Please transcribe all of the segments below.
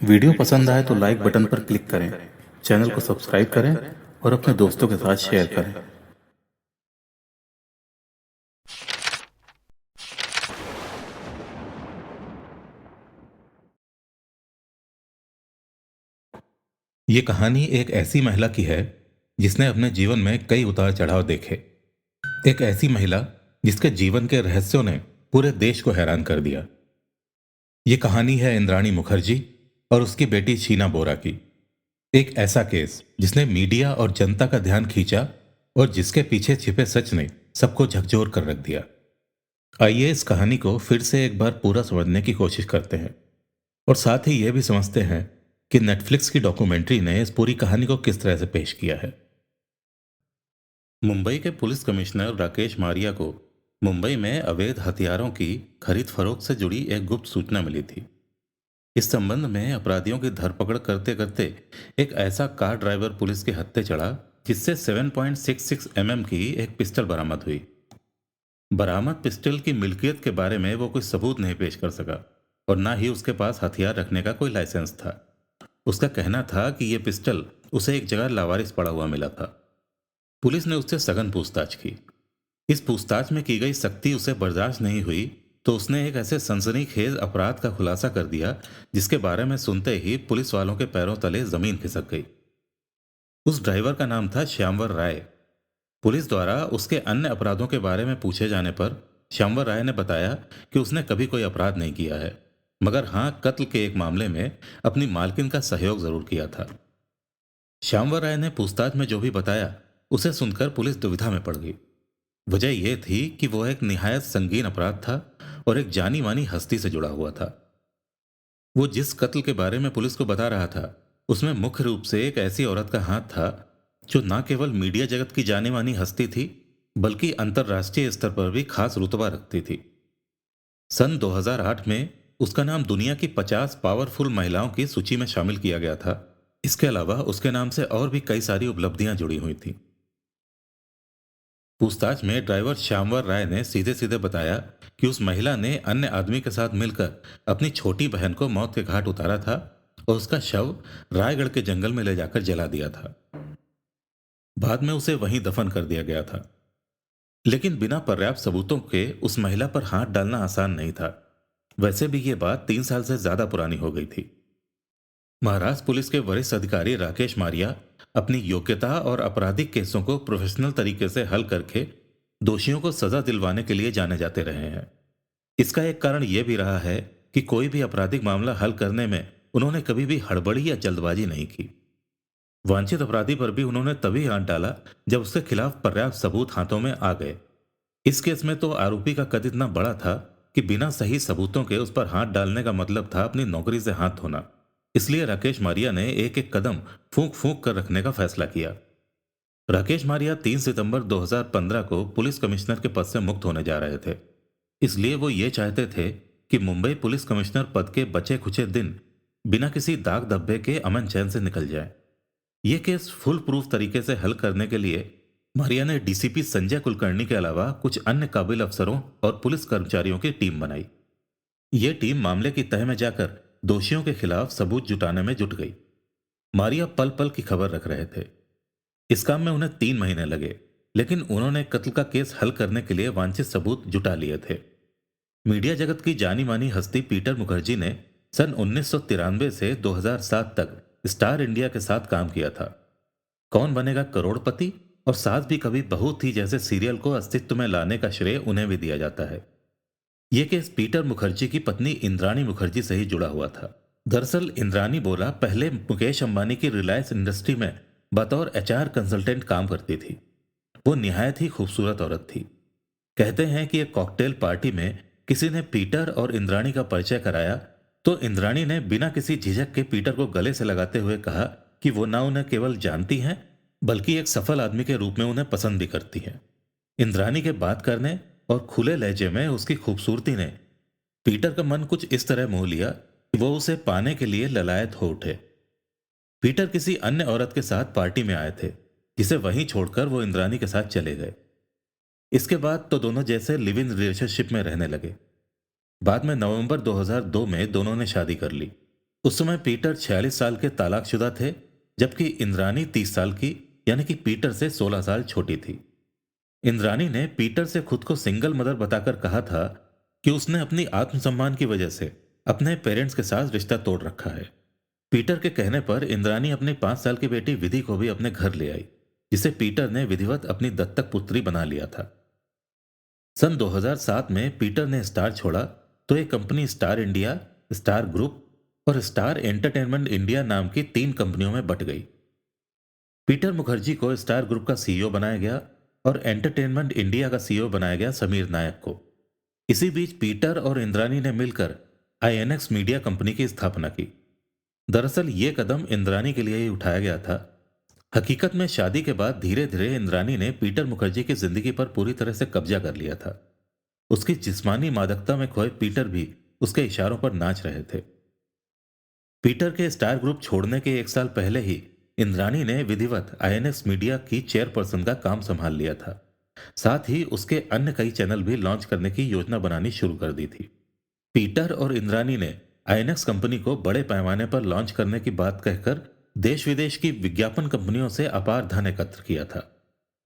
Video पसंद आए तो लाइक बटन पर क्लिक करें, चैनल को सब्सक्राइब करें और अपने दोस्तों के साथ शेयर करें। ये कहानी एक ऐसी महिला की है जिसने अपने जीवन में कई उतार चढ़ाव देखे। एक ऐसी महिला जिसके जीवन के रहस्यों ने पूरे देश को हैरान कर दिया। ये कहानी है इंद्राणी मुखर्जी और उसकी बेटी शीना बोरा की। एक ऐसा केस जिसने मीडिया और जनता का ध्यान खींचा और जिसके पीछे छिपे सच ने सबको झकझोर कर रख दिया। आइए इस कहानी को फिर से एक बार पूरा समझने की कोशिश करते हैं और साथ ही यह भी समझते हैं कि नेटफ्लिक्स की डॉक्यूमेंट्री ने इस पूरी कहानी को किस तरह से पेश किया है। मुंबई के पुलिस कमिश्नर राकेश मारिया को मुंबई में अवैध हथियारों की खरीद फरोख्त से जुड़ी एक गुप्त सूचना मिली थी। इस संबंध में अपराधियों की धरपकड़ करते करते एक ऐसा कार ड्राइवर पुलिस के हत्थे चढ़ा जिससे 7.66 mm की एक पिस्टल बरामद हुई। बरामद पिस्टल की मिल्कियत के बारे में वो कोई सबूत नहीं पेश कर सका और ना ही उसके पास हथियार रखने का कोई लाइसेंस था। उसका कहना था कि यह पिस्टल उसे एक जगह लावारिस पड़ा हुआ मिला था। पुलिस ने उससे सघन पूछताछ की। इस पूछताछ में की गई सख्ती उसे बर्दाश्त नहीं हुई तो उसने एक ऐसे सनसनीखेज अपराध का खुलासा कर दिया जिसके बारे में सुनते ही पुलिस वालों के पैरों तले जमीन खिसक गई। उस ड्राइवर का नाम था श्यामवर राय। पुलिस द्वारा उसके अन्य अपराधों के बारे में पूछे जाने पर श्यामवर राय ने बताया कि उसने कभी कोई अपराध नहीं किया है, मगर हां, कत्ल के एक मामले में अपनी मालकिन का सहयोग जरूर किया था। श्यामवर राय ने पूछताछ में जो भी बताया उसे सुनकर पुलिस दुविधा में पड़ गई। वजह यह थी कि वह एक निहायत संगीन अपराध था और एक जानी मानी हस्ती से जुड़ा हुआ था। वो जिस कत्ल के बारे में पुलिस को बता रहा था उसमें मुख्य रूप से एक ऐसी औरत का हाथ था जो न केवल मीडिया जगत की जानी मानी हस्ती थी बल्कि अंतर्राष्ट्रीय स्तर पर भी खास रुतबा रखती थी। सन 2008 में उसका नाम दुनिया की 50 पावरफुल महिलाओं की सूची में शामिल किया गया था। इसके अलावा उसके नाम से और भी कई सारी उपलब्धियां जुड़ी हुई थी। पूछताछ में ड्राइवर श्यामवर राय ने सीधे सीधे बताया कि उस महिला ने अन्य आदमी के साथ मिलकर अपनी छोटी बहन को मौत के घाट उतारा था और उसका शव रायगढ़ के जंगल में ले जाकर जला दिया था। बाद में उसे वहीं दफन कर दिया गया था। लेकिन बिना पर्याप्त सबूतों के उस महिला पर हाथ डालना आसान नहीं था। वैसे भी ये बात 3 साल से ज्यादा पुरानी हो गई थी। महाराष्ट्र पुलिस के वरिष्ठ अधिकारी राकेश मारिया अपनी योग्यता और आपराधिक केसों को प्रोफेशनल तरीके से हल करके दोषियों को सजा दिलवाने के लिए जाने जाते रहे हैं। इसका एक कारण यह भी रहा है कि कोई भी आपराधिक मामला हल करने में उन्होंने कभी भी हड़बड़ी या जल्दबाजी नहीं की। वांछित अपराधी पर भी उन्होंने तभी हाथ डाला जब उसके खिलाफ पर्याप्त सबूत हाथों में आ गए। इस केस में तो आरोपी का कद इतना बड़ा था कि बिना सही सबूतों के उस पर हाथ डालने का मतलब था अपनी नौकरी से हाथ धोना। इसलिए राकेश मारिया ने एक एक कदम फूंक फूंक कर रखने का फैसला किया। राकेश मारिया 3 सितंबर 2015 को पुलिस कमिश्नर के पद से मुक्त होने जा रहे थे। इसलिए वो ये चाहते थे कि मुंबई पुलिस कमिश्नर पद के बचे खुचे दिन बिना किसी दाग धब्बे के अमन चैन से निकल जाए। ये केस फुल प्रूफ तरीके से हल करने के लिए मारिया ने डीसीपी संजय कुलकर्णी के अलावा कुछ अन्य काबिल अफसरों और पुलिस कर्मचारियों की टीम बनाई। ये टीम मामले की तह में जाकर दोषियों के खिलाफ सबूत जुटाने में जुट गई। मारिया पल पल की खबर रख रहे थे। इस काम में उन्हें 3 महीने लगे, लेकिन उन्होंने कत्ल का केस हल करने के लिए वांछित सबूत जुटा लिए थे। मीडिया जगत की जानी मानी हस्ती पीटर मुखर्जी ने सन 1993 से 2007 तक स्टार इंडिया के साथ काम किया था। कौन बनेगा करोड़पति और साथ भी कभी बहू थी जैसे सीरियल को अस्तित्व में लाने का श्रेय उन्हें भी दिया जाता है। यह केस पीटर मुखर्जी की पत्नी इंद्राणी मुखर्जी से ही जुड़ा हुआ था। दरअसल इंद्राणी बोरा पहले मुकेश अंबानी की रिलायंस इंडस्ट्री में बतौर एचआर कंसल्टेंट काम करती थी। वो निहायत ही खूबसूरत औरत थी। कहते हैं कि एक कॉकटेल पार्टी में किसी ने पीटर और इंद्राणी का परिचय कराया तो इंद्राणी ने बिना किसी झिझक के पीटर को गले से लगाते हुए कहा कि वो ना उन्हें केवल जानती हैं बल्कि एक सफल आदमी के रूप में उन्हें पसंद भी करती हैं। इंद्राणी के बात करने और खुले लहजे में उसकी खूबसूरती ने पीटर का मन कुछ इस तरह मोह लिया कि वो उसे पाने के लिए ललायत हो उठे। पीटर किसी अन्य औरत के साथ पार्टी में आए थे जिसे वहीं छोड़कर वो इंद्राणी के साथ चले गए। इसके बाद तो दोनों जैसे लिव इन रिलेशनशिप में रहने लगे। बाद में नवंबर 2002 में दोनों ने शादी कर ली। उस समय पीटर 46 साल के तलाकशुदा थे, जबकि इंद्रानी 30 साल की, यानी कि पीटर से 16 साल छोटी थी। इंद्रानी ने पीटर से खुद को सिंगल मदर बताकर कहा था कि उसने अपनी आत्मसम्मान की वजह से अपने पेरेंट्स के साथ रिश्ता तोड़ रखा है। पीटर के कहने पर इंद्रानी अपनी 5 साल की बेटी विधि को भी अपने घर ले आई, जिसे पीटर ने विधिवत अपनी दत्तक पुत्री बना लिया था। सन 2007 में पीटर ने स्टार छोड़ा तो एक company star India, star group और स्टार एंटरटेनमेंट इंडिया नाम की 3 कंपनियों में बट गई। पीटर मुखर्जी को स्टार ग्रुप का सीईओ बनाया गया और एंटरटेनमेंट इंडिया का सीईओ बनाया गया समीर नायक को। इसी बीच पीटर और इंद्रानी ने मिलकर आईएनएक्स मीडिया कंपनी की स्थापना की। दरअसल ये कदम इंद्रानी के लिए ही उठाया गया था। हकीकत में शादी के बाद धीरे धीरे इंद्रानी ने पीटर मुखर्जी की जिंदगी पर पूरी तरह से कब्जा कर लिया था। उसकी जिस्मानी मादकता में खोए पीटर भी उसके इशारों पर नाच रहे थे। पीटर के स्टार ग्रुप छोड़ने के 1 साल पहले ही इंद्रानी ने विधिवत आईएनएक्स मीडिया की चेयरपर्सन का काम संभाल लिया था। साथ ही उसके अन्य कई चैनल भी लॉन्च करने की योजना बनानी शुरू कर दी थी। पीटर और इंद्रानी ने आईएनएक्स कंपनी को बड़े पैमाने पर लॉन्च करने की बात कहकर देश विदेश की विज्ञापन कंपनियों से अपार धन एकत्र किया था।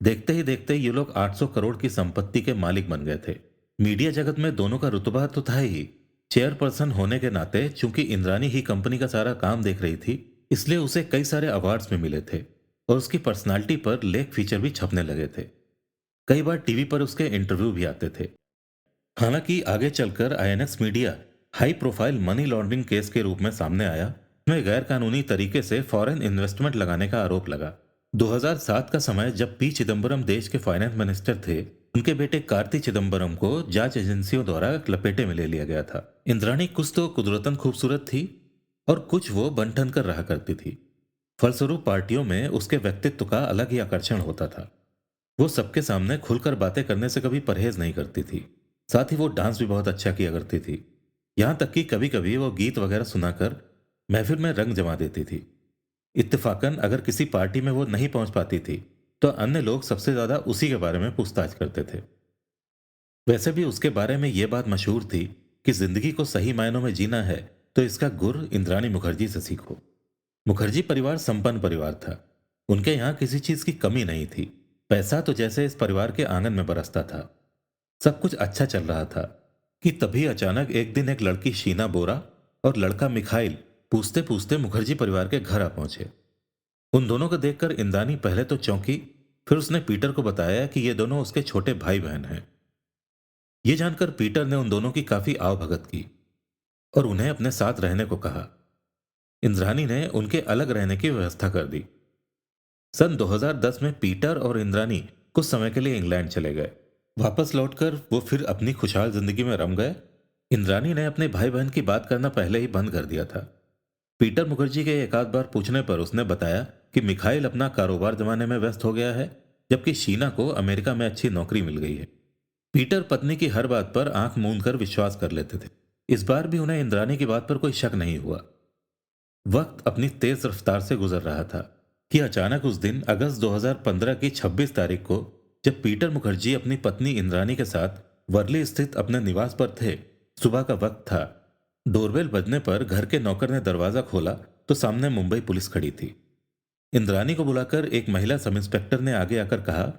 देखते ही देखते ये लोग 800 करोड़ की संपत्ति के मालिक बन गए थे। मीडिया जगत में दोनों का रुतबा तो था ही। चेयरपर्सन होने के नाते चूंकि इंद्रानी ही कंपनी का सारा काम देख रही थी, इसलिए उसे कई सारे अवार्ड्स में मिले थे और उसकी पर्सनालिटी पर लेख फीचर भी छपने लगे थे। कई बार टीवी पर उसके इंटरव्यू भी आते थे। हालांकि आगे चलकर INX media high profile money laundering case के रूप में सामने आया, में गैर कानूनी तरीके से फॉरेन इन्वेस्टमेंट लगाने का आरोप लगा। 2007 का समय जब पी चिदम्बरम देश के फाइनेंस मिनिस्टर थे, उनके बेटे कार्ति चिदम्बरम को जांच एजेंसियों द्वारा लपेटे में ले लिया गया था। इंद्राणी कुछ तो कुदरतन खूबसूरत थी और कुछ वो बनठन कर रहा करती थी। फलस्वरूप पार्टियों में उसके व्यक्तित्व का अलग ही आकर्षण होता था। वो सबके सामने खुलकर बातें करने से कभी परहेज नहीं करती थी। साथ ही वो डांस भी बहुत अच्छा किया करती थी। यहाँ तक कि कभी कभी वो गीत वगैरह सुनाकर महफिल में रंग जमा देती थी। इत्तेफाकन अगर किसी पार्टी में वो नहीं पहुंच पाती थी तो अन्य लोग सबसे ज्यादा उसी के बारे में पूछताछ करते थे। वैसे भी उसके बारे में ये बात मशहूर थी कि जिंदगी को सही मायनों में जीना है तो इसका गुर इंद्राणी मुखर्जी से सीखो। मुखर्जी परिवार संपन्न परिवार था। उनके यहाँ किसी चीज की कमी नहीं थी। पैसा तो जैसे इस परिवार के आंगन में बरसता था। सब कुछ अच्छा चल रहा था कि तभी अचानक एक दिन एक लड़की शीना बोरा और लड़का मिखाइल पूछते पूछते मुखर्जी परिवार के घर आ पहुंचे। उन दोनों को देखकर इंद्रानी पहले तो चौंकी, फिर उसने पीटर को बताया कि ये दोनों उसके छोटे भाई बहन हैं। ये जानकर पीटर ने उन दोनों की काफी आवभगत की और उन्हें अपने साथ रहने को कहा। इंद्रानी ने उनके अलग रहने की व्यवस्था कर दी। सन 2010 में पीटर और इंद्रानी कुछ समय के लिए इंग्लैंड चले गए। वापस लौटकर वो फिर अपनी खुशहाल जिंदगी में रम गए। इंद्रानी ने अपने भाई बहन की बात करना पहले ही बंद कर दिया था। पीटर मुखर्जी के एक आध बार पूछने पर उसने बताया कि मिखाइल अपना कारोबार जमाने में व्यस्त हो गया है, जबकि शीना को अमेरिका में अच्छी नौकरी मिल गई है। पीटर पत्नी की हर बात पर आंख मूंद कर विश्वास कर लेते थे। इस बार भी उन्हें इंद्रानी की बात पर कोई शक नहीं हुआ। वक्त अपनी तेज रफ्तार से गुजर रहा था कि अचानक उस दिन अगस्त 2015 की 26 तारीख को जब पीटर मुखर्जी अपनी पत्नी इंद्रानी के साथ वर्ली स्थित अपने निवास पर थे, सुबह का वक्त था। डोरबेल बजने पर घर के नौकर ने दरवाजा खोला तो सामने मुंबई पुलिस खड़ी थी। इंद्रानी को बुलाकर एक महिला सब इंस्पेक्टर ने आगे आकर कहा,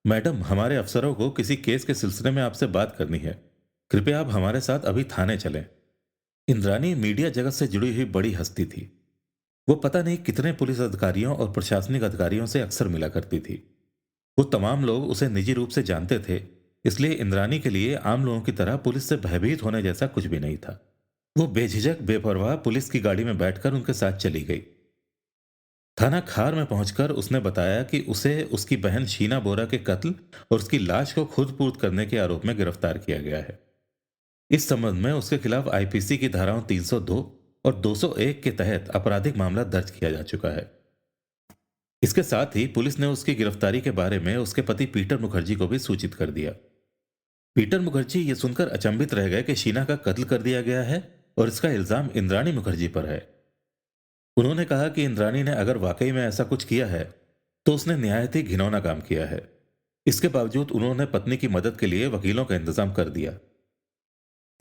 मैडम, हमारे अफसरों को किसी केस के सिलसिले में आपसे बात करनी है। कृपया आप हमारे साथ अभी थाने चलें। इंद्रानी मीडिया जगत से जुड़ी हुई बड़ी हस्ती थी। वो पता नहीं कितने पुलिस अधिकारियों और प्रशासनिक अधिकारियों से अक्सर मिला करती थी। वो तमाम लोग उसे निजी रूप से जानते थे, इसलिए इंद्रानी के लिए आम लोगों की तरह पुलिस से भयभीत होने जैसा कुछ भी नहीं था। वो बेझिझक बेपरवाह पुलिस की गाड़ी में बैठकर उनके साथ चली गई। थाना खार में पहुंचकर उसने बताया कि उसे उसकी बहन शीना बोरा के कत्ल और उसकी लाश को खुद पूर्त करने के आरोप में गिरफ्तार किया गया है। इस संबंध में उसके खिलाफ आईपीसी की धाराओं 302 और 201 के तहत आपराधिक मामला दर्ज किया जा चुका है। इसके साथ ही पुलिस ने उसकी गिरफ्तारी के बारे में उसके पति पीटर मुखर्जी को भी सूचित कर दिया। पीटर मुखर्जी ये सुनकर अचंभित रह गए कि शीना का कत्ल कर दिया गया है और इसका इल्जाम इंद्राणी मुखर्जी पर है। उन्होंने कहा कि इंद्राणी ने अगर वाकई में ऐसा कुछ किया है तो उसने निहायत ही घिनौना काम किया है। इसके बावजूद उन्होंने पत्नी की मदद के लिए वकीलों का इंतजाम कर दिया।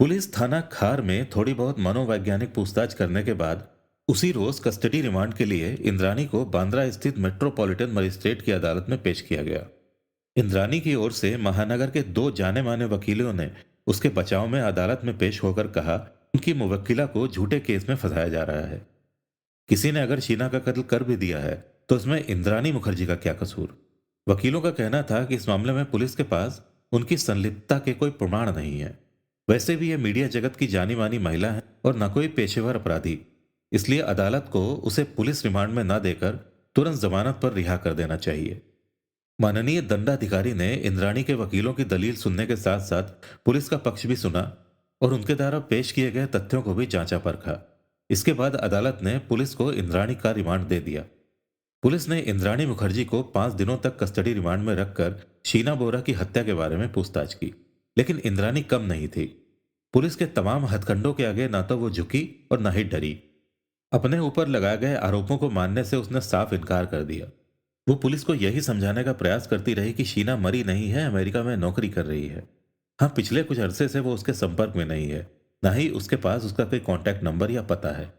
पुलिस थाना खार में थोड़ी बहुत मनोवैज्ञानिक पूछताछ करने के बाद उसी रोज कस्टडी रिमांड के लिए इंद्राणी को बांद्रा स्थित मेट्रोपॉलिटन मजिस्ट्रेट की अदालत में पेश किया गया। इंद्राणी की ओर से महानगर के दो जाने माने वकीलों ने उसके बचाव में अदालत में पेश होकर कहा, उनकी मुवक्किला को झूठे केस में फंसाया जा रहा है। किसी ने अगर शीना का कत्ल कर भी दिया है तो इसमें इंद्राणी मुखर्जी का क्या कसूर। वकीलों का कहना था कि इस मामले में पुलिस के पास उनकी संलिप्तता के कोई प्रमाण नहीं है। वैसे भी यह मीडिया जगत की जानी मानी महिला है और न कोई पेशेवर अपराधी, इसलिए अदालत को उसे पुलिस रिमांड में न देकर तुरंत जमानत पर रिहा कर देना चाहिए। माननीय दंडाधिकारी ने इंद्राणी के वकीलों की दलील सुनने के साथ साथ पुलिस का पक्ष भी सुना और उनके द्वारा पेश किए गए तथ्यों को भी जांचा परखा। इसके बाद अदालत ने पुलिस को इंद्राणी का रिमांड दे दिया। पुलिस ने इंद्राणी मुखर्जी को 5 दिनों तक कस्टडी रिमांड में रखकर शीना बोरा की हत्या के बारे में पूछताछ की, लेकिन इंद्राणी कम नहीं थी। पुलिस के तमाम हथकंडों के आगे ना तो वो झुकी और ना ही डरी। अपने ऊपर लगाए गए आरोपों को मानने से उसने साफ इनकार कर दिया। वो पुलिस को यही समझाने का प्रयास करती रही कि शीना मरी नहीं है, अमेरिका में नौकरी कर रही है। हाँ, पिछले कुछ अरसे से वो उसके संपर्क में नहीं है, ना ही उसके पास उसका कोई कांटेक्ट नंबर या पता है।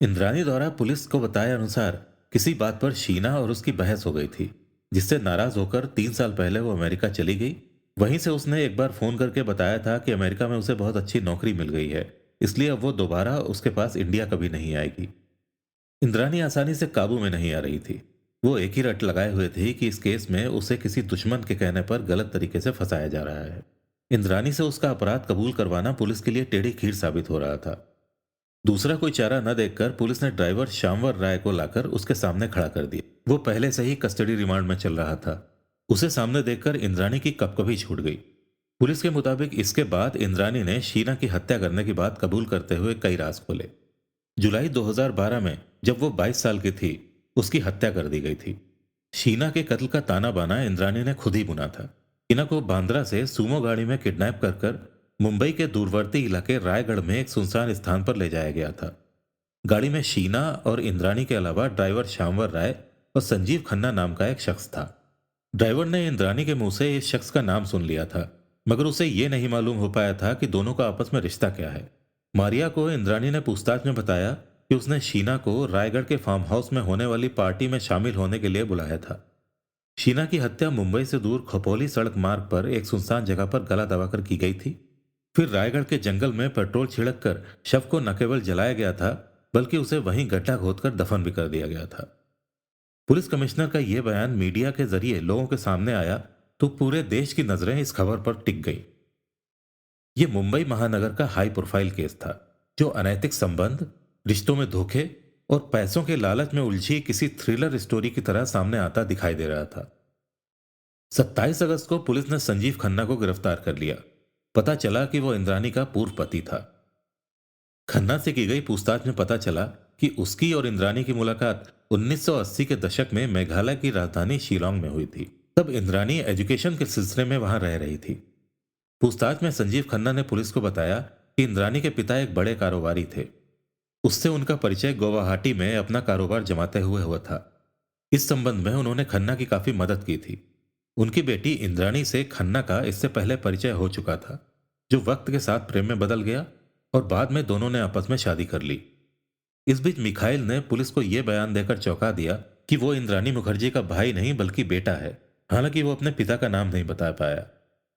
इंद्राणी द्वारा पुलिस को बताए अनुसार किसी बात पर शीना और उसकी बहस हो गई थी, जिससे नाराज होकर 3 साल पहले वो अमेरिका चली गई। वहीं से उसने एक बार फोन करके बताया था कि अमेरिका में उसे बहुत अच्छी नौकरी मिल गई है, इसलिए अब वो दोबारा उसके पास इंडिया कभी नहीं आएगी। इंद्राणी आसानी से काबू में नहीं आ रही थी। वो एक ही रट लगाए हुए थी कि इस केस में उसे किसी दुश्मन के कहने पर गलत तरीके से फंसाया जा रहा है। इंद्राणी से उसका अपराध कबूल करवाना पुलिस के लिए टेढ़ी खीर साबित हो रहा था। दूसरा कोई चारा न देखकर पुलिस ने ड्राइवर श्यामवर राय को लाकर उसके सामने खड़ा कर दिया। वो पहले से ही कस्टडी रिमांड में चल रहा था। उसे सामने देखकर इंद्राणी की कपकपी छूट गई। पुलिस के मुताबिक इसके बाद इंद्राणी ने शीना की हत्या करने की बात कबूल करते हुए कई राज खोले। जुलाई 2012 में जब वो 22 साल की थी, उसकी हत्या कर दी गई थी। शीना के कत्ल का ताना बाना इंद्राणी ने खुद ही बुना था। शीना को बांद्रा से सूमो गाड़ी में किडनैप कर मुंबई के दूरवर्ती इलाके रायगढ़ में एक सुनसान स्थान पर ले जाया गया था। गाड़ी में शीना और इंद्राणी के अलावा ड्राइवर श्यामवर राय और संजीव खन्ना नाम का एक शख्स था। ड्राइवर ने इंद्राणी के मुंह से इस शख्स का नाम सुन लिया था, मगर उसे यह नहीं मालूम हो पाया था कि दोनों का आपस में रिश्ता क्या है। मारिया को इंद्राणी ने पूछताछ में बताया कि उसने शीना को रायगढ़ के फार्म हाउस में होने वाली पार्टी में शामिल होने के लिए बुलाया था। शीना की हत्या मुंबई से दूर खपोली सड़क मार्ग पर एक सुनसान जगह पर गला दबाकर की गई थी। फिर रायगढ़ के जंगल में पेट्रोल छिड़क कर शव को न केवल जलाया गया था, बल्कि उसे वहीं गड्ढा खोदकर दफन भी कर दिया गया था। पुलिस कमिश्नर का यह बयान मीडिया के जरिए लोगों के सामने आया तो पूरे देश की नजरें इस खबर पर टिक गई। यह मुंबई महानगर का हाई प्रोफाइल केस था, जो अनैतिक संबंध, रिश्तों में धोखे और पैसों के लालच में उलझी किसी थ्रिलर स्टोरी की तरह सामने आता दिखाई दे रहा था। 27 अगस्त को पुलिस ने संजीव खन्ना को गिरफ्तार कर लिया। पता चला कि वो इंद्राणी का पूर्व पति था। खन्ना से की गई पूछताछ में पता चला कि उसकी और इंद्राणी की मुलाकात 1980 के दशक में मेघालय की राजधानी शिलोंग में हुई थी। तब इंद्राणी एजुकेशन के सिलसिले में वहां रह रही थी। पूछताछ में संजीव खन्ना ने पुलिस को बताया कि इंद्राणी के पिता एक बड़े कारोबारी थे। उससे उनका परिचय गुवाहाटी में अपना कारोबार जमाते हुए हुआ था। इस संबंध में उन्होंने खन्ना की काफी मदद की थी। उनकी बेटी इंद्राणी से खन्ना का इससे पहले परिचय हो चुका था, जो वक्त के साथ प्रेम में बदल गया और बाद में दोनों ने आपस में शादी कर ली। इस बीच मिखाइल ने पुलिस को यह बयान देकर चौंका दिया कि वो इंद्राणी मुखर्जी का भाई नहीं बल्कि बेटा है। हालांकि वो अपने पिता का नाम नहीं बता पाया।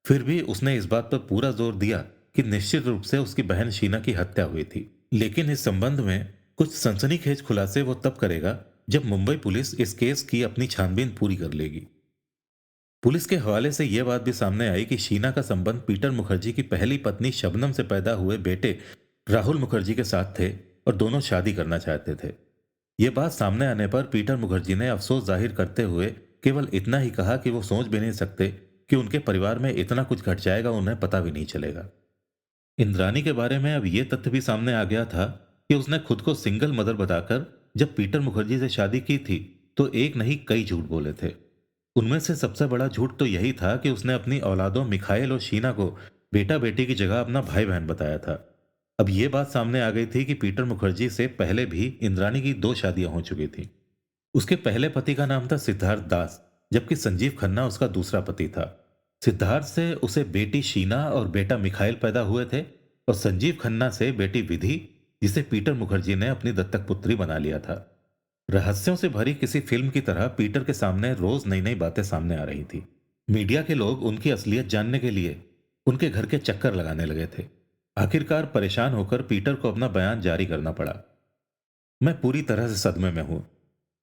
फिर भी उसने इस बात पर पूरा जोर दिया कि निश्चित रूप से उसकी बहन शीना की हत्या हुई थी। लेकिन इस संबंध में कुछ सनसनीखेज खुलासे वो तब करेगा जब मुंबई पुलिस इस केस की अपनी छानबीन पूरी कर लेगी। पुलिस के हवाले से यह बात भी सामने आई कि शीना का संबंध पीटर मुखर्जी की पहली पत्नी शबनम से पैदा हुए बेटे राहुल मुखर्जी के साथ थे और दोनों शादी करना चाहते थे। यह बात सामने आने पर पीटर मुखर्जी ने अफसोस जाहिर करते हुए केवल इतना ही कहा कि वो सोच भी नहीं सकते कि उनके परिवार में इतना कुछ घट जाएगा, उन्हें पता भी नहीं चलेगा। इंद्राणी के बारे में अब यह तथ्य भी सामने आ गया था कि उसने खुद को सिंगल मदर बताकर जब पीटर मुखर्जी से शादी की थी तो एक नहीं कई झूठ बोले थे। उनमें से सबसे बड़ा झूठ तो यही था कि उसने अपनी औलादों मिखाइल और शीना को बेटा बेटी की जगह अपना भाई बहन बताया था। अब यह बात सामने आ गई थी कि पीटर मुखर्जी से पहले भी इंद्राणी की 2 शादियां हो चुकी थी। उसके पहले पति का नाम था सिद्धार्थ दास, जबकि संजीव खन्ना उसका दूसरा पति था। सिद्धार्थ से उसे बेटी शीना और बेटा मिखाइल पैदा हुए थे और संजीव खन्ना से बेटी विधि जिसे पीटर मुखर्जी ने अपनी दत्तक पुत्री बना लिया था। रहस्यों से भरी किसी फिल्म की तरह पीटर के सामने रोज नई नई बातें सामने आ रही थी। मीडिया के लोग उनकी असलियत जानने के लिए उनके घर के चक्कर लगाने लगे थे। आखिरकार परेशान होकर पीटर को अपना बयान जारी करना पड़ा। मैं पूरी तरह से सदमे में हूं।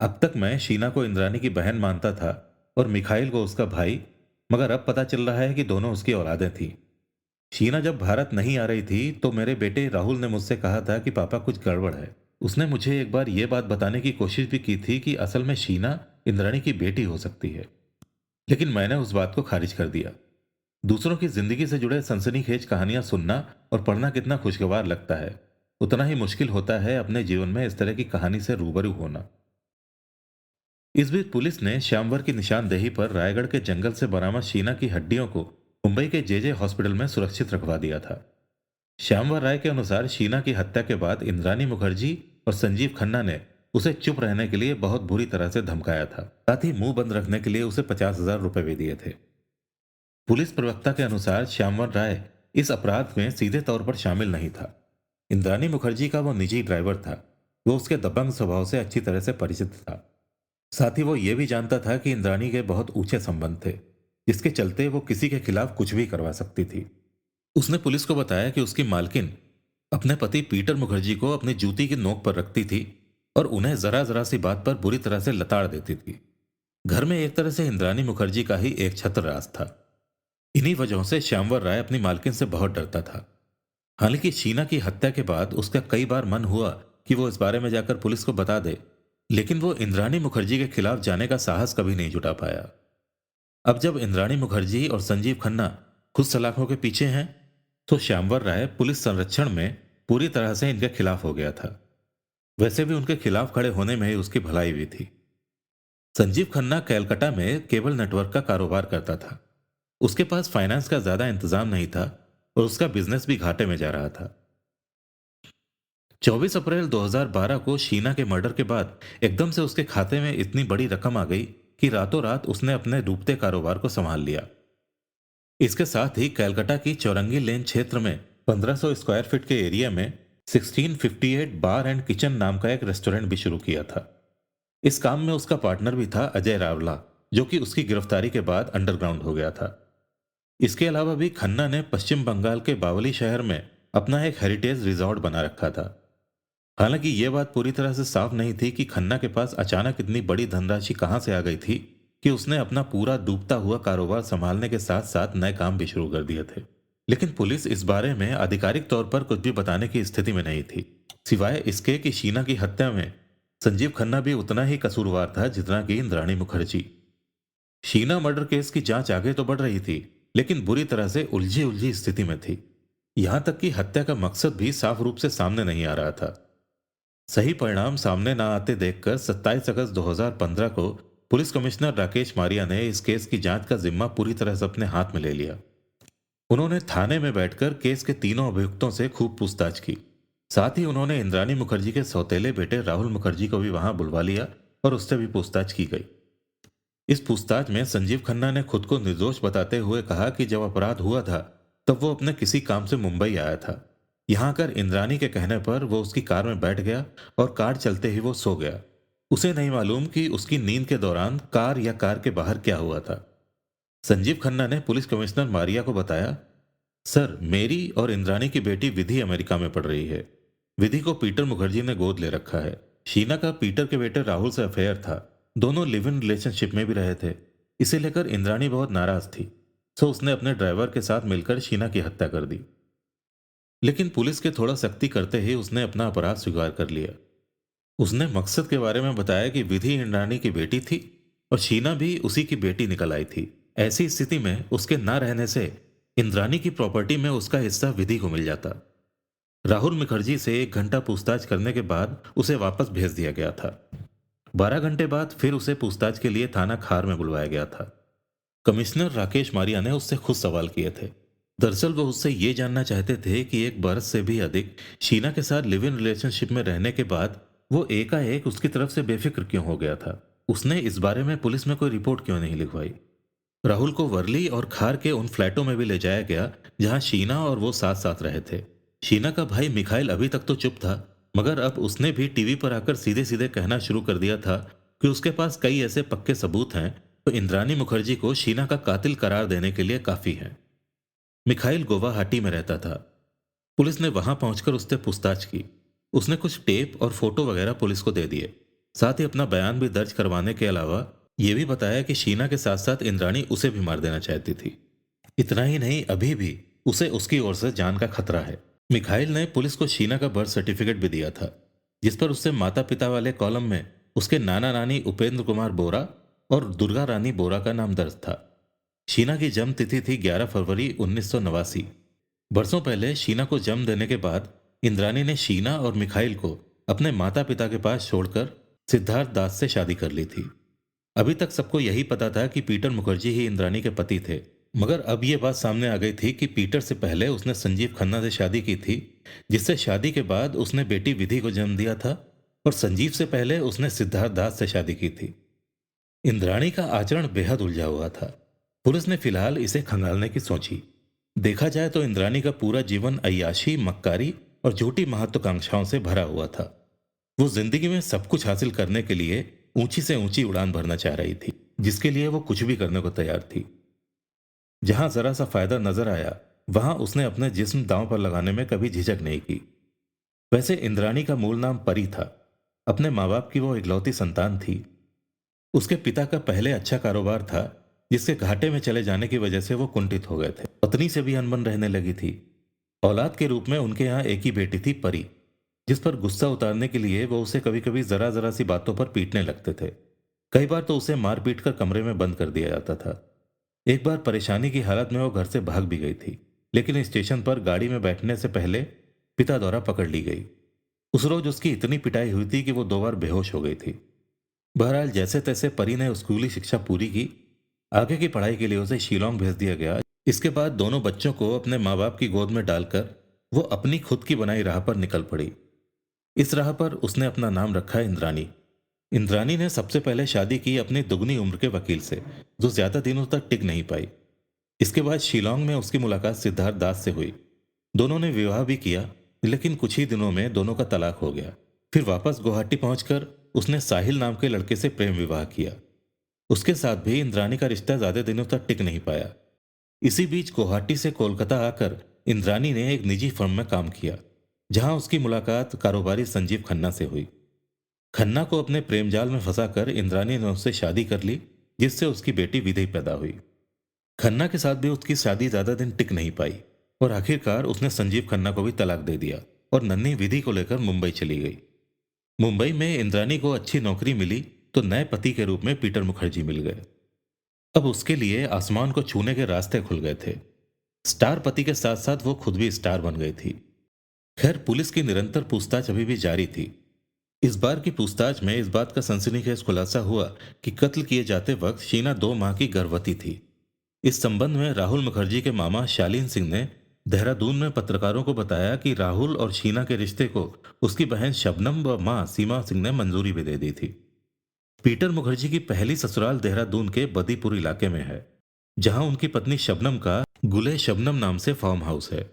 अब तक मैं शीना को इंद्रानी की बहन मानता था और मिखाइल को उसका भाई, मगर अब पता चल रहा है कि दोनों उसकी औलादें थी। शीना जब भारत नहीं आ रही थी तो मेरे बेटे राहुल ने मुझसे कहा था कि पापा कुछ गड़बड़ है। उसने मुझे एक बार यह बात बताने की कोशिश भी की थी कि असल में शीना इंद्राणी की बेटी हो सकती है, लेकिन मैंने उस बात को खारिज कर दिया। दूसरों की जिंदगी से जुड़े सनसनीखेज कहानियां सुनना और पढ़ना कितना खुशगवार लगता है, उतना ही मुश्किल होता है अपने जीवन में इस तरह की कहानी से रूबरू होना। इस बीच पुलिस ने श्यामवर की निशानदेही पर रायगढ़ के जंगल से बरामद शीना की हड्डियों को मुंबई के जेजे हॉस्पिटल में सुरक्षित रखवा दिया था। श्यामवर राय के अनुसार शीना की हत्या के बाद इंद्रानी मुखर्जी और संजीव खन्ना ने उसे चुप रहने के लिए बहुत बुरी तरह से धमकाया था, साथ ही मुंह बंद रखने के लिए उसे 50,000 रुपए भी दिए थे। पुलिस प्रवक्ता के अनुसार श्यामवर राय इस अपराध में सीधे तौर पर शामिल नहीं था। इंद्रानी मुखर्जी का वो निजी ड्राइवर था। वो उसके दबंग स्वभाव से अच्छी तरह से परिचित था। साथ ही वो ये भी जानता था कि इंद्रानी के बहुत ऊंचे संबंध थे, जिसके चलते वो किसी के खिलाफ कुछ भी करवा सकती थी। उसने पुलिस को बताया कि उसकी मालकिन अपने पति पीटर मुखर्जी को अपनी जूती की नोक पर रखती थी और उन्हें जरा जरा सी बात पर बुरी तरह से लताड़ देती थी। घर में एक तरह से इंद्रानी मुखर्जी का ही एक छत्र राज था। इन्हीं वजहों से श्यामवर राय अपनी मालकिन से बहुत डरता था। हालांकि शीना की हत्या के बाद उसका कई बार मन हुआ कि वो इस बारे में जाकर पुलिस को बता दे, लेकिन वो इंद्रानी मुखर्जी के खिलाफ जाने का साहस कभी नहीं जुटा पाया। अब जब इंद्रानी मुखर्जी और संजीव खन्ना खुद सलाखों के पीछे हैं, तो श्यामवर राय पुलिस संरक्षण में पूरी तरह से इनके खिलाफ हो गया था। वैसे भी उनके खिलाफ खड़े होने में ही उसकी भलाई हुई थी। संजीव खन्ना कैलकाटा में केबल नेटवर्क का कारोबार करता था। उसके पास फाइनेंस का ज्यादा इंतजाम नहीं था और उसका बिजनेस भी घाटे में जा रहा था। 24 अप्रैल 2012 को शीना के मर्डर के बाद एकदम से उसके खाते में इतनी बड़ी रकम आ गई कि रातों रात उसने अपने डूबते कारोबार को संभाल लिया। इसके साथ ही कैलकाटा की चौरंगी लेन क्षेत्र में 1500 स्क्वायर फीट के एरिया में 1658 बार एंड किचन नाम का एक रेस्टोरेंट भी शुरू किया था। इस काम में उसका पार्टनर भी था अजय रावला, जो कि उसकी गिरफ्तारी के बाद अंडरग्राउंड हो गया था। इसके अलावा भी खन्ना ने पश्चिम बंगाल के बावली शहर में अपना एक हेरिटेज रिजॉर्ट बना रखा था। हालांकि यह बात पूरी तरह से साफ नहीं थी कि खन्ना के पास अचानक इतनी बड़ी धनराशि कहां से आ गई थी कि उसने अपना पूरा डूबता हुआ कारोबार संभालने के साथ साथ नए काम भी शुरू कर दिए थे। लेकिन पुलिस इस बारे में आधिकारिक तौर पर कुछ भी बताने की स्थिति में नहीं थी, सिवाय इसके कि शीना की हत्या में संजीव खन्ना भी उतना ही कसूरवार था जितना कि इंद्राणी मुखर्जी। शीना मर्डर केस की जांच आगे तो बढ़ रही थी, लेकिन बुरी तरह से उलझी उलझी स्थिति में थी। यहां तक कि हत्या का मकसद भी साफ रूप से सामने नहीं आ रहा था। सही परिणाम सामने ना आते देखकर 27 अगस्त 2015 को पुलिस कमिश्नर राकेश मारिया ने इस केस की जांच का जिम्मा पूरी तरह से अपने हाथ में ले लिया। उन्होंने थाने में बैठकर केस के तीनों अभियुक्तों से खूब पूछताछ की। साथ ही उन्होंने इंद्राणी मुखर्जी के सौतेले बेटे राहुल मुखर्जी को भी वहां बुलवा लिया और उससे भी पूछताछ की गई। इस पूछताछ में संजीव खन्ना ने खुद को निर्दोष बताते हुए कहा कि जब अपराध हुआ था तब वो अपने किसी काम से मुंबई आया था। यहां आकर इंद्राणी के कहने पर वो उसकी कार में बैठ गया और कार चलते ही वो सो गया। उसे नहीं मालूम कि उसकी नींद के दौरान कार या कार के बाहर क्या हुआ था। संजीव खन्ना ने पुलिस कमिश्नर मारिया को बताया, सर, मेरी और इंद्राणी की बेटी विधि अमेरिका में पढ़ रही है। विधि को पीटर मुखर्जी ने गोद ले रखा है। शीना का पीटर के बेटे राहुल से अफेयर था। दोनों लिव इन रिलेशनशिप में भी रहे थे। इसे लेकर इंद्राणी बहुत नाराज थी, सो उसने अपने ड्राइवर के साथ मिलकर शीना की हत्या कर दी। लेकिन पुलिस के थोड़ा सख्ती करते ही उसने अपना अपराध स्वीकार कर लिया। उसने मकसद के बारे में बताया कि विधि इंद्राणी की बेटी थी और शीना भी उसी की बेटी निकल आई थी। ऐसी स्थिति में उसके ना रहने से इंद्राणी की प्रॉपर्टी में उसका हिस्सा विधि को मिल जाता। राहुल मुखर्जी से 1 घंटा पूछताछ करने के बाद उसे वापस भेज दिया गया था। 12 घंटे बाद फिर उसे पूछताछ के लिए थाना खार में बुलवाया गया था। कमिश्नर राकेश मारिया ने उससे खुद सवाल किए थे। दरअसल वो उससे ये जानना चाहते थे कि 1 बरस से भी अधिक शीना के साथ लिव इन रिलेशनशिप में रहने के बाद वो एकाएक उसकी तरफ से बेफिक्र क्यों हो गया था। उसने इस बारे में पुलिस में कोई रिपोर्ट क्यों नहीं लिखवाई। राहुल को वर्ली और खार के उन फ्लैटों में भी ले जाया गया जहां शीना और वो साथ साथ रहे थे। शीना का भाई मिखाइल अभी तक तो चुप था, मगर अब उसने भी टीवी पर आकर सीधे सीधे कहना शुरू कर दिया था कि उसके पास कई ऐसे पक्के सबूत हैं तो इंद्राणी मुखर्जी को शीना का कातिल करार देने के लिए काफी है। मिखाइल गुवाहाटी में रहता था। पुलिस ने वहां पहुंचकर उससे पूछताछ की। उसने कुछ टेप और फोटो वगैरह पुलिस को दे दिए। साथ ही अपना बयान भी दर्ज करवाने के अलावा यह भी बताया कि शीना के साथ साथ इंद्राणी उसे भी मार देना चाहती थी। इतना ही नहीं, अभी भी उसे उसकी ओर से जान का खतरा है। मिखाइल ने पुलिस को शीना का बर्थ सर्टिफिकेट भी दिया था, जिस पर उससे माता पिता वाले कॉलम में उसके नाना नानी उपेंद्र कुमार बोरा और दुर्गा रानी बोरा का नाम दर्ज था। शीना की जन्म तिथि थी 11 फरवरी 1989। बरसों पहले शीना को जन्म देने के बाद इंद्राणी ने शीना और मिखाइल को अपने माता पिता के पास छोड़कर सिद्धार्थ दास से शादी कर ली थी। अभी तक सबको यही पता था कि पीटर मुखर्जी ही इंद्राणी के पति थे, मगर अब यह बात सामने आ गई थी कि पीटर से पहले उसने संजीव खन्ना से शादी की थी, जिससे शादी के बाद उसने बेटी विधि को जन्म दिया था, और संजीव से पहले उसने सिद्धार्थ दास से शादी की थी। इंद्राणी का आचरण बेहद उलझा हुआ था। पुलिस ने फिलहाल इसे खंगालने की सोची। देखा जाए तो इंद्राणी का पूरा जीवन अय्याशी, मक्कारी और झूठी महत्वाकांक्षाओं से भरा हुआ था। वो जिंदगी में सब कुछ हासिल करने के लिए ऊंची से ऊंची उड़ान भरना चाह रही थी, जिसके लिए वो कुछ भी करने को तैयार थी। जहां जरा सा फायदा नजर आया वहां उसने अपने जिस्म दांव पर लगाने में कभी झिझक नहीं की। वैसे इंद्राणी का मूल नाम परी था। अपने माँ बाप की वो इकलौती संतान थी। उसके पिता का पहले अच्छा कारोबार था, जिसके घाटे में चले जाने की वजह से वो कुंठित हो गए थे। पत्नी से भी अनबन रहने लगी थी। औलाद के रूप में उनके यहाँ एक ही बेटी थी, परी, जिस पर गुस्सा उतारने के लिए वो उसे कभी कभी जरा जरा सी बातों पर पीटने लगते थे। कई बार तो उसे मार पीट कर कमरे में बंद कर दिया जाता था। एक बार परेशानी की हालत में वो घर से भाग भी गई थी, लेकिन स्टेशन पर गाड़ी में बैठने से पहले पिता द्वारा पकड़ ली गई। उस रोज उसकी इतनी पिटाई हुई थी कि वो 2 बार बेहोश हो गई थी। बहरहाल जैसे तैसे परी ने स्कूली शिक्षा पूरी की। आगे की पढ़ाई के लिए उसे शिलोंग भेज दिया गया। इसके बाद दोनों बच्चों को अपने माँ बाप की गोद में डालकर वो अपनी खुद की बनाई राह पर निकल पड़ी। इस राह पर उसने अपना नाम रखा इंद्राणी। इंद्राणी ने सबसे पहले शादी की अपनी दुगनी उम्र के वकील से, जो ज्यादा दिनों तक टिक नहीं पाई। इसके बाद शिलोंग में उसकी मुलाकात सिद्धार्थ दास से हुई। दोनों ने विवाह भी किया, लेकिन कुछ ही दिनों में दोनों का तलाक हो गया। फिर वापस गुवाहाटी पहुंचकर उसने साहिल नाम के लड़के से प्रेम विवाह किया। उसके साथ भी इंद्राणी का रिश्ता ज्यादा दिनों तक टिक नहीं पाया। इसी बीच गुवाहाटी से कोलकाता आकर इंद्राणी ने एक निजी फर्म में काम किया, जहां उसकी मुलाकात कारोबारी संजीव खन्ना से हुई। खन्ना को अपने प्रेम जाल में फंसाकर इंद्राणी ने उससे शादी कर ली, जिससे उसकी बेटी विधि पैदा हुई। खन्ना के साथ भी उसकी शादी ज्यादा दिन टिक नहीं पाई और आखिरकार उसने संजीव खन्ना को भी तलाक दे दिया और नन्ही विधि को लेकर मुंबई चली गई। मुंबई में इंद्राणी को अच्छी नौकरी मिली तो नए पति के रूप में पीटर मुखर्जी मिल गए। अब उसके लिए आसमान को छूने के रास्ते खुल गए थे। स्टार पति के साथ साथ वो खुद भी स्टार बन गई थी। खैर, पुलिस की निरंतर पूछताछ अभी भी जारी थी। इस बार की पूछताछ में इस बात का सनसनीखेज खुलासा हुआ कि कत्ल किए जाते वक्त शीना 2 माह की गर्भवती थी। इस संबंध में राहुल मुखर्जी के मामा शालीन सिंह ने देहरादून में पत्रकारों को बताया कि राहुल और शीना के रिश्ते को उसकी बहन शबनम व मां सीमा सिंह ने मंजूरी भी दे दी थी। पीटर मुखर्जी की पहली ससुराल देहरादून के बदीपुर इलाके में है, जहां उनकी पत्नी शबनम का गुले शबनम नाम से फार्म हाउस है।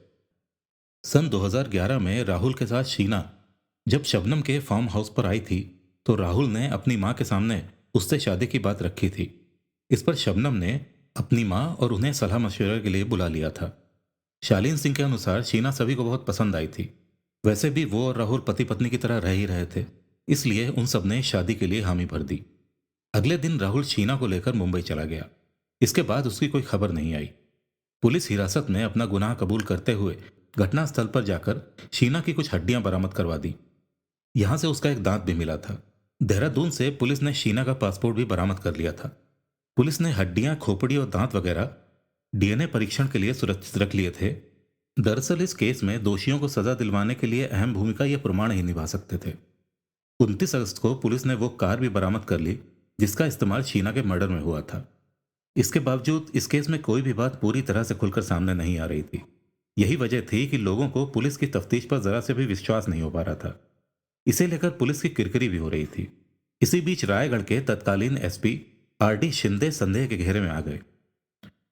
सन 2011 में राहुल के साथ शीना जब शबनम के फार्म हाउस पर आई थी, तो राहुल ने अपनी मां के सामने उससे शादी की बात रखी थी। इस पर शबनम ने अपनी मां और उन्हें सलाह मशवरे के लिए बुला लिया था। शालीन सिंह के अनुसार शीना सभी को बहुत पसंद आई थी। वैसे भी वो और राहुल पति पत्नी की तरह रह ही रहे थे, इसलिए उन सब ने शादी के लिए हामी भर दी। अगले दिन राहुल शीना को लेकर मुंबई चला गया। इसके बाद उसकी कोई खबर नहीं आई। पुलिस हिरासत में अपना गुनाह कबूल करते हुए घटनास्थल पर जाकर शीना की कुछ हड्डियां बरामद करवा दी। यहां से उसका एक दांत भी मिला था। देहरादून से पुलिस ने शीना का पासपोर्ट भी बरामद कर लिया था। पुलिस ने हड्डियां, खोपड़ी और दांत वगैरह डीएनए परीक्षण के लिए सुरक्षित रख लिए थे। दरअसल इस केस में दोषियों को सजा दिलवाने के लिए अहम भूमिका ये प्रमाण ही निभा सकते थे। 29 अगस्त को पुलिस ने वो कार भी बरामद कर ली जिसका इस्तेमाल शीना के मर्डर में हुआ था। इसके बावजूद इस केस में कोई भी बात पूरी तरह से खुलकर सामने नहीं आ रही थी। यही वजह थी कि लोगों को पुलिस की तफ्तीश पर जरा से भी विश्वास नहीं हो पा रहा था। इसे लेकर पुलिस की किरकिरी भी हो रही थी। इसी बीच रायगढ़ के तत्कालीन एसपी आरडी शिंदे संदेह के घेरे में आ गए।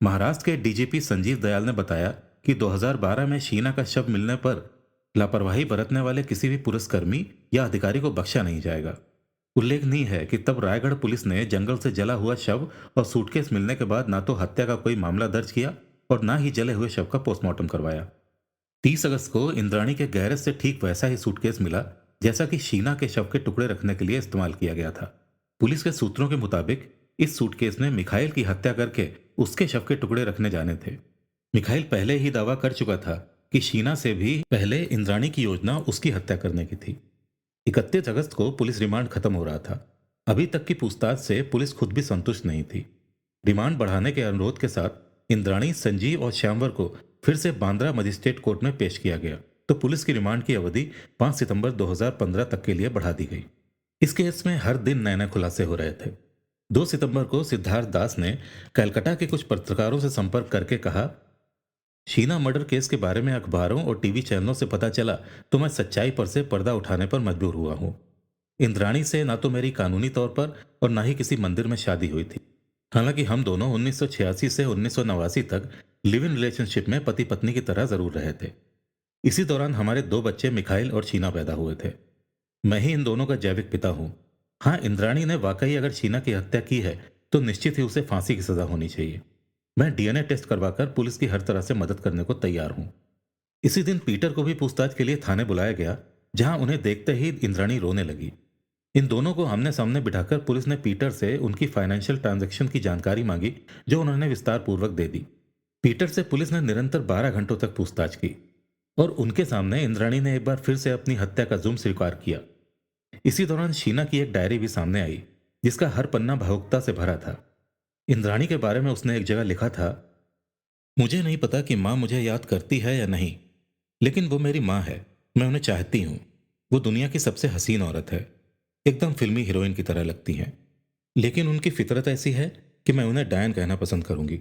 महाराष्ट्र के डीजीपी संजीव दयाल ने बताया कि 2012 में शीना का शव मिलने पर लापरवाही बरतने वाले किसी भी पुलिसकर्मी या अधिकारी को बख्शा नहीं जाएगा। उल्लेखनीय है कि तब रायगढ़ पुलिस ने जंगल से जला हुआ शव और सूटकेस मिलने के बाद ना तो हत्या का कोई मामला दर्ज किया और ना ही जले हुए शव का पोस्टमार्टम करवाया। 30 अगस्त को इंद्राणी के गैरेज से ठीक वैसा ही सूटकेस मिला जैसा कि शीना के शव के टुकड़े रखने के लिए इस्तेमाल किया गया था। पुलिस के सूत्रों के मुताबिक इस सूटकेस में मिखाइल की हत्या करके उसके शव के टुकड़े रखने जाने थे। मिखाइल पहले ही दावा कर चुका था कि शीना से भी पहले इंद्राणी की योजना उसकी हत्या करने की थी। 31 अगस्त को पुलिस रिमांड खत्म हो रहा था। अभी तक की पूछताछ से पुलिस खुद भी संतुष्ट नहीं थी। रिमांड बढ़ाने के अनुरोध के साथ इंद्राणी, संजीव और श्यामवर को फिर से बांद्रा मजिस्ट्रेट कोर्ट में पेश किया गया तो पुलिस की रिमांड की अवधि 5 सितंबर 2015 तक के लिए बढ़ा दी गई। इस केस में हर दिन नए नए खुलासे हो रहे थे। 2 सितंबर को सिद्धार्थ दास ने कलकत्ता के कुछ पत्रकारों से संपर्क करके कहा, शीना मर्डर केस के बारे में अखबारों और टीवी चैनलों से पता चला तो मैं सच्चाई पर से पर्दा उठाने पर मजबूर हुआ हूं। इंद्राणी से ना तो मेरी कानूनी तौर पर और ना ही किसी मंदिर में शादी हुई थी। हालांकि हम दोनों 1986 से 1989 तक लिव इन रिलेशनशिप में पति पत्नी की तरह जरूर रहे थे। इसी दौरान हमारे 2 बच्चे मिखाइल और शीना पैदा हुए थे। मैं ही इन दोनों का जैविक पिता हूं। हाँ, इंद्राणी ने वाकई अगर शीना की हत्या की है तो निश्चित ही उसे फांसी की सजा होनी चाहिए। मैं डीएनए टेस्ट करवाकर पुलिस की हर तरह से मदद करने को तैयार हूं। इसी दिन पीटर को भी पूछताछ के लिए थाने बुलाया गया, जहां उन्हें देखते ही इंद्राणी रोने लगी। इन दोनों को आमने सामने बिठाकर पुलिस ने पीटर से उनकी फाइनेंशियल ट्रांजैक्शन की जानकारी मांगी, जो उन्होंने विस्तार पूर्वक दे दी। पीटर से पुलिस ने निरंतर 12 घंटों तक पूछताछ की और उनके सामने इंद्राणी ने एक बार फिर से अपनी हत्या का जुर्म स्वीकार किया। इसी दौरान शीना की एक डायरी भी सामने आई, जिसका हर पन्ना भावुकता से भरा था। इंद्राणी के बारे में उसने एक जगह लिखा था, मुझे नहीं पता कि माँ मुझे याद करती है या नहीं, लेकिन वो मेरी माँ है। मैं उन्हें चाहती हूँ। वो दुनिया की सबसे हसीन औरत है, एकदम फिल्मी हीरोइन की तरह लगती हैं। लेकिन उनकी फितरत ऐसी है कि मैं उन्हें डायन कहना पसंद करूंगी।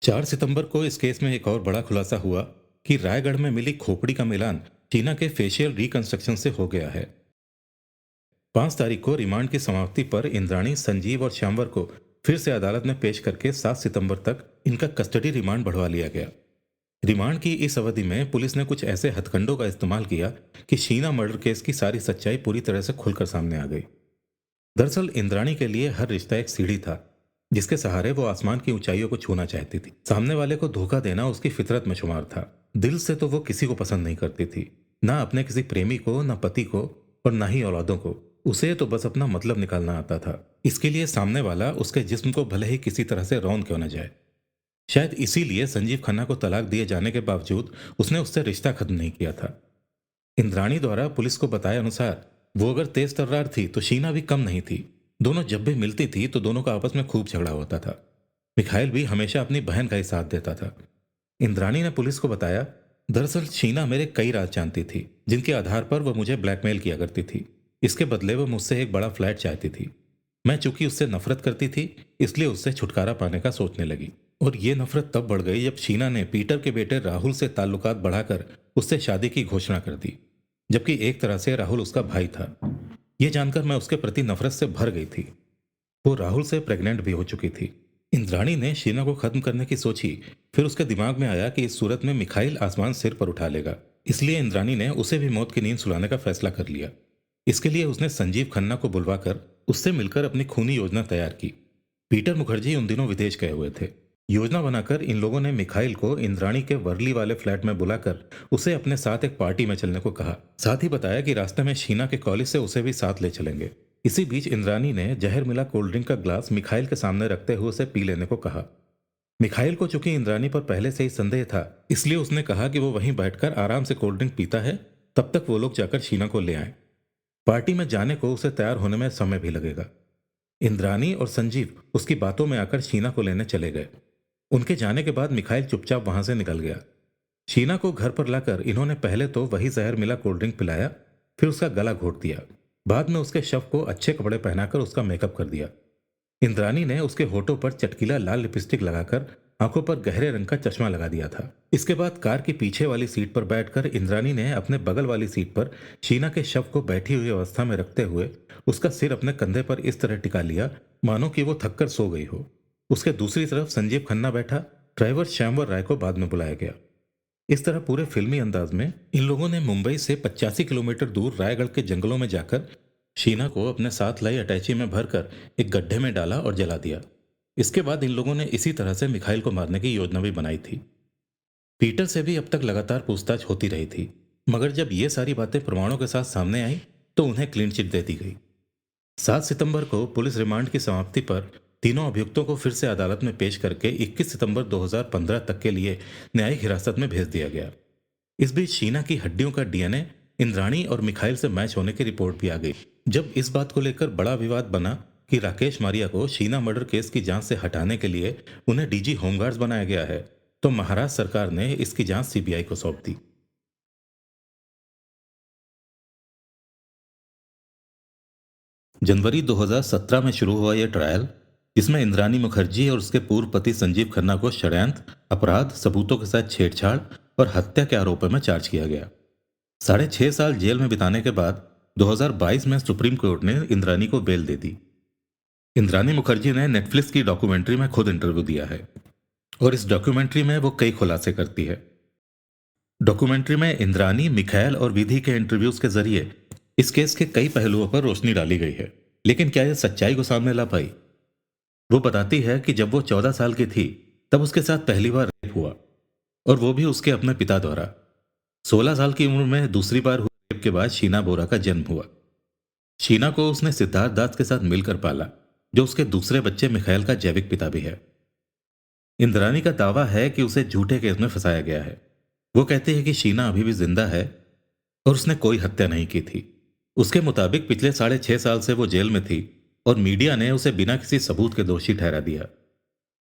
4 सितंबर को इस केस में एक और बड़ा खुलासा हुआ कि रायगढ़ में मिली खोपड़ी का मिलान शीना के फेशियल रिकंस्ट्रक्शन से हो गया है। 5 तारीख को रिमांड की समाप्ति पर इंद्राणी, संजीव और श्यामवर को फिर से अदालत में पेश करके 7 सितंबर तक इनका कस्टडी रिमांड बढ़वा लिया गया। रिमांड की इस अवधि में पुलिस ने कुछ ऐसे हथकंडों का इस्तेमाल किया कि शीना मर्डर केस की सारी सच्चाई पूरी तरह से खुलकर सामने आ गई। दरअसल इंद्राणी के लिए हर रिश्ता एक सीढ़ी था, जिसके सहारे वो आसमान की ऊंचाइयों को छूना चाहती थी। सामने वाले को धोखा देना उसकी फितरत में शुमार था। दिल से तो वो किसी को पसंद नहीं करती थी, ना अपने किसी प्रेमी को, ना पति को और ना ही औलादों को। उसे तो बस अपना मतलब निकालना आता था। इसके लिए सामने वाला उसके जिस्म को भले ही किसी तरह से रौंद क्यों न जाए। शायद इसीलिए संजीव खन्ना को तलाक दिए जाने के बावजूद उसने उससे रिश्ता खत्म नहीं किया था। इंद्राणी द्वारा पुलिस को बताए अनुसार वो अगर तेज तर्रार थी तो शीना भी कम नहीं थी। दोनों जब भी मिलती थी तो दोनों का आपस में खूब झगड़ा होता था। मिखाइल भी हमेशा अपनी बहन का ही साथ देता था। इंद्राणी ने पुलिस को बताया, दरअसल शीना मेरे कई राज जानती थी, जिनके आधार पर वह मुझे ब्लैकमेल किया करती थी। इसके बदले वो मुझसे एक बड़ा फ्लैट चाहती थी। मैं चूंकि उससे नफरत करती थी, इसलिए उससे छुटकारा पाने का सोचने लगी। और ये नफरत तब बढ़ गई जब शीना ने पीटर के बेटे राहुल से ताल्लुकात बढ़ाकर उससे शादी की घोषणा कर दी, जबकि एक तरह से राहुल उसका भाई था। यह जानकर मैं उसके प्रति नफरत से भर गई थी। वो राहुल से प्रेग्नेंट भी हो चुकी थी। इंद्राणी ने शीना को खत्म करने की सोची। फिर उसके दिमाग में आया कि इस सूरत में मिखाइल आसमान सिर पर उठा लेगा, इसलिए इंद्राणी ने उसे भी मौत की नींद सुलाने का फैसला कर लिया। इसके लिए उसने संजीव खन्ना को बुलवाकर उससे मिलकर अपनी खूनी योजना तैयार की। पीटर मुखर्जी उन दिनों विदेश गए हुए थे। योजना बनाकर इन लोगों ने मिखाइल को इंद्राणी के वर्ली वाले फ्लैट में बुलाकर उसे अपने साथ एक पार्टी में चलने को कहा। साथ ही बताया कि रास्ते में शीना के कॉलेज से उसे भी साथ ले चलेंगे। इसी बीच इंद्राणी ने जहर मिला कोल्ड ड्रिंक का ग्लास मिखाइल के सामने रखते हुए उसे पी लेने को कहा। मिखाइल को चूंकि इंद्राणी पर पहले से ही संदेह था, इसलिए उसने कहा कि वो वहीं बैठकर आराम से कोल्ड ड्रिंक पीता है, तब तक वो लोग जाकर शीना को ले आए। पार्टी में जाने को उसे तैयार होने में समय भी लगेगा। इंद्राणी और संजीव उसकी बातों में आकर शीना को लेने चले गए। उनके जाने के बाद मिखाइल चुपचाप वहां से निकल गया। शीना को घर पर लाकर इन्होंने पहले तो वही जहर मिला कोल्ड ड्रिंक पिलाया, फिर उसका गला घोट दिया। बाद में उसके शव को अच्छे कपड़े पहनाकर उसका मेकअप कर दिया। इंद्राणी ने उसके होठों पर चटकीला लाल लिपस्टिक लगाकर आंखों पर गहरे रंग का चश्मा लगा दिया था। इसके बाद कार की पीछे वाली सीट पर बैठकर इंद्राणी ने अपने बगल वाली सीट पर शीना के शव को बैठी हुई अवस्था में रखते हुए उसका सिर अपने कंधे पर इस तरह टिका लिया मानो कि वो थककर सो गई हो। उसके दूसरी तरफ संजीव खन्ना बैठा। ड्राइवर श्यामवर राय को बाद में बुलाया गया। इस तरह पूरे फिल्मी अंदाज में इन लोगों ने मुंबई से 85 किलोमीटर दूर रायगढ़ के जंगलों में जाकर शीना को अपने साथ लाई अटैची में भरकर एक गड्ढे में डाला और जला दिया। इसके बाद इन लोगों ने इसी तरह से मिखाइल को मारने की योजना भी बनाई थी। पीटर से भी अब तक लगातार पूछताछ होती रही थी, मगर जब ये सारी बातें प्रमाणों के साथ सामने आई तो उन्हें क्लीन चिट दे दी गई। 7 सितंबर को पुलिस रिमांड की समाप्ति पर तीनों अभियुक्तों को फिर से अदालत में पेश करके 21 सितंबर 2015 तक के लिए न्यायिक हिरासत में भेज दिया गया। इस बीच शीना की हड्डियों का डीएनए इंद्राणी और मिखाइल से मैच होने की रिपोर्ट भी आ गई। जब इस बात को लेकर बड़ा विवाद बना कि राकेश मारिया को शीना मर्डर केस की जांच से हटाने के लिए उन्हें डीजी होमगार्ड्स बनाया गया है, तो महाराष्ट्र सरकार ने इसकी जांच सीबीआई को सौंप दी। जनवरी 2017 में शुरू हुआ यह ट्रायल, जिसमें इंद्राणी मुखर्जी और उसके पूर्व पति संजीव खन्ना को षड्यंत्र, अपराध, सबूतों के साथ छेड़छाड़ और हत्या के आरोपों में चार्ज किया गया। 6.5 साल जेल में बिताने के बाद 2022 में सुप्रीम कोर्ट ने इंद्राणी को बेल दे दी। इंद्राणी मुखर्जी ने नेटफ्लिक्स की डॉक्यूमेंट्री में खुद इंटरव्यू दिया है और इस डॉक्यूमेंट्री में वो कई खुलासे करती है। डॉक्यूमेंट्री में इंद्राणी, मिखाइल और विधि के इंटरव्यूज के जरिए इस केस के कई पहलुओं पर रोशनी डाली गई है, लेकिन क्या यह सच्चाई को सामने ला पाई? वो बताती है कि जब वो 14 साल की थी तब उसके साथ पहली बार रेप हुआ, और वो भी उसके अपने पिता द्वारा। 16 साल की उम्र में दूसरी बार हुए रेप के बाद शीना बोरा का जन्म हुआ। शीना को उसने सिद्धार्थ दास के साथ मिलकर पाला, जो उसके दूसरे बच्चे मिखाइल का जैविक पिता भी है। इंद्राणी का दावा है कि उसे झूठे केस में फंसाया गया है। वो कहती है कि शीना अभी भी जिंदा है और उसने कोई हत्या नहीं की थी। उसके मुताबिक पिछले 6.5 साल से वो जेल में थी और मीडिया ने उसे बिना किसी सबूत के दोषी ठहरा दिया।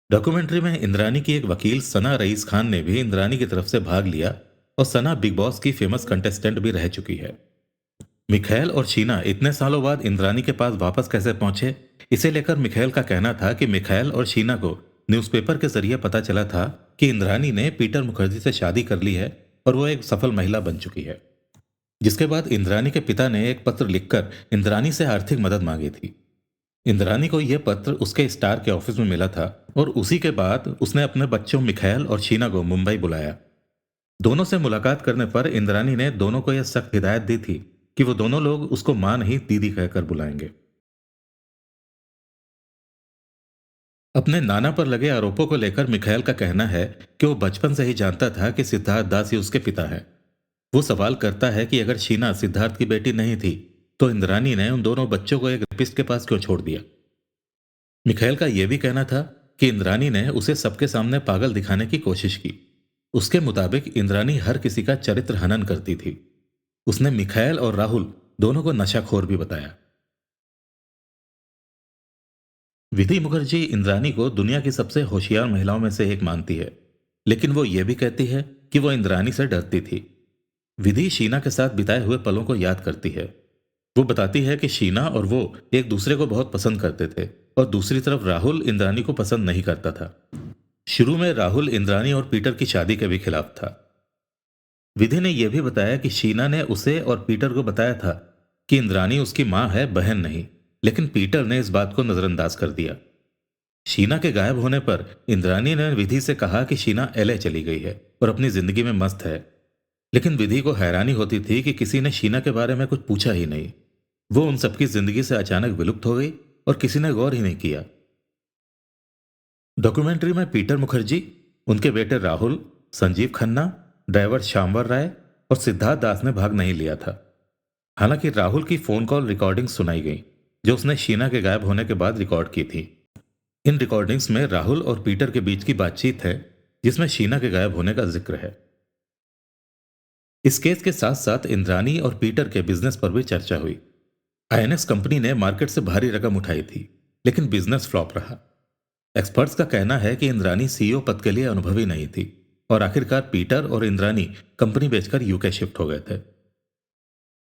डॉक्यूमेंट्री में इंद्राणी की एक वकील सना रईस खान ने भी इंद्राणी की तरफ से भाग लिया और सना बिग बॉस की फेमस कंटेस्टेंट भी रह चुकी है। मिखाइल और शीना इतने सालों बाद इंद्राणी के पास वापस कैसे पहुंचे, इसे लेकर मिखाइल का कहना था कि मिखाइल और शीना को न्यूज़पेपर के जरिए पता चला था कि इंद्राणी ने पीटर मुखर्जी से शादी कर ली है और वो एक सफल महिला बन चुकी है। जिसके बाद इंद्राणी के पिता ने एक पत्र लिखकर इंद्राणी से आर्थिक मदद मांगी थी। इंद्राणी को यह पत्र उसके स्टार के ऑफिस में मिला था और उसी के बाद उसने अपने बच्चों मिखाइल और शीना को मुंबई बुलाया। दोनों से मुलाकात करने पर इंद्राणी ने दोनों को यह सख्त हिदायत दी थी कि वो दोनों लोग उसको मां नहीं दीदी कहकर बुलाएंगे। अपने नाना पर लगे आरोपों को लेकर मिखाइल का कहना है कि वो बचपन से ही जानता था कि सिद्धार्थ दास ही उसके पिता है। वो सवाल करता है कि अगर शीना सिद्धार्थ की बेटी नहीं थी तो इंद्राणी ने उन दोनों बच्चों को एक रेपिस्ट के पास क्यों छोड़ दिया। मिखाइल का यह भी कहना था कि इंद्राणी ने उसे सबके सामने पागल दिखाने की कोशिश की। उसके मुताबिक इंद्राणी हर किसी का चरित्र हनन करती थी। उसने मिखाइल और राहुल दोनों को नशाखोर भी बताया। विधि मुखर्जी इंद्राणी को दुनिया की सबसे होशियार महिलाओं में से एक मानती है, लेकिन वो ये भी कहती है कि वो इंद्राणी से डरती थी। विधि शीना के साथ बिताए हुए पलों को याद करती है। वो बताती है कि शीना और वो एक दूसरे को बहुत पसंद करते थे और दूसरी तरफ राहुल इंद्राणी को पसंद नहीं करता था। शुरू में राहुल इंद्राणी और पीटर की शादी के भी खिलाफ था। विधि ने यह भी बताया कि शीना ने उसे और पीटर को बताया था कि इंद्राणी उसकी मां है, बहन नहीं, लेकिन पीटर ने इस बात को नजरअंदाज कर दिया। शीना के गायब होने पर इंद्राणी ने विधि से कहा कि शीना एलए चली गई है और अपनी जिंदगी में मस्त है, लेकिन विधि को हैरानी होती थी कि किसी ने शीना के बारे में कुछ पूछा ही नहीं। वो उन सबकी जिंदगी से अचानक विलुप्त हो गई और किसी ने गौर ही नहीं किया। डॉक्यूमेंट्री में पीटर मुखर्जी, उनके बेटे राहुल, संजीव खन्ना, ड्राइवर श्यामवर राय और सिद्धार्थ दास ने भाग नहीं लिया था। हालांकि राहुल की फोन कॉल रिकॉर्डिंग सुनाई गई जो उसने शीना के गायब होने के बाद रिकॉर्ड की थी। इन रिकॉर्डिंग्स में राहुल और पीटर के बीच की बातचीत है जिसमें शीना के गायब होने का जिक्र है। इस केस के साथ साथ इंद्राणी और पीटर के बिजनेस पर भी चर्चा हुई। आईएनएक्स कंपनी ने मार्केट से भारी रकम उठाई थी, लेकिन बिजनेस फ्लॉप रहा। एक्सपर्ट्स का कहना है कि इंद्राणी सीईओ पद के लिए अनुभवी नहीं थी और आखिरकार पीटर और इंद्राणी कंपनी बेचकर यूके शिफ्ट हो गए थे।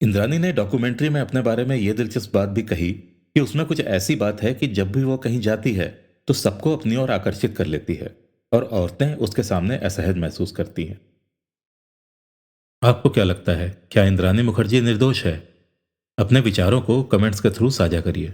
इंद्राणी ने डॉक्यूमेंट्री में अपने बारे में यह दिलचस्प बात भी कही कि उसमें कुछ ऐसी बात है कि जब भी वो कहीं जाती है तो सबको अपनी ओर आकर्षित कर लेती है और औरतें उसके सामने असहज महसूस करती हैं। आपको क्या लगता है, क्या इंद्राणी मुखर्जी निर्दोष है? अपने विचारों को कमेंट्स के थ्रू साझा करिए।